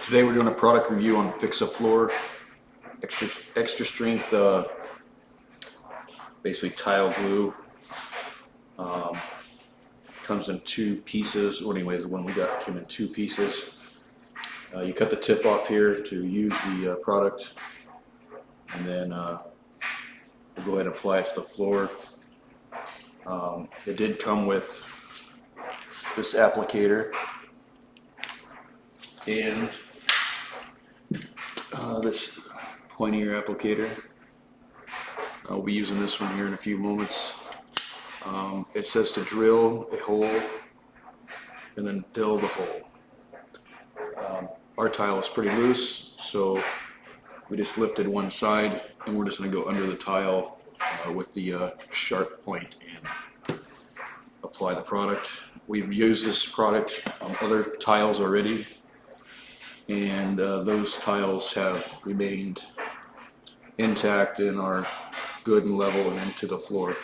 Today we're doing a product review on Fix-A-Floor extra strength, basically tile glue. Comes in two pieces, or anyways, the one we got came in two pieces. You cut the tip off here to use the product, and then we'll go ahead and apply it to the floor. It did come with this applicator and this pointier applicator. I'll be using this one here in a few moments. It says to drill a hole and then fill the hole. Our tile is pretty loose, so we just lifted one side and we're just going to go under the tile with the sharp point and apply the product. We've used this product on other tiles already, and those tiles have remained intact and are good and level and into the floor.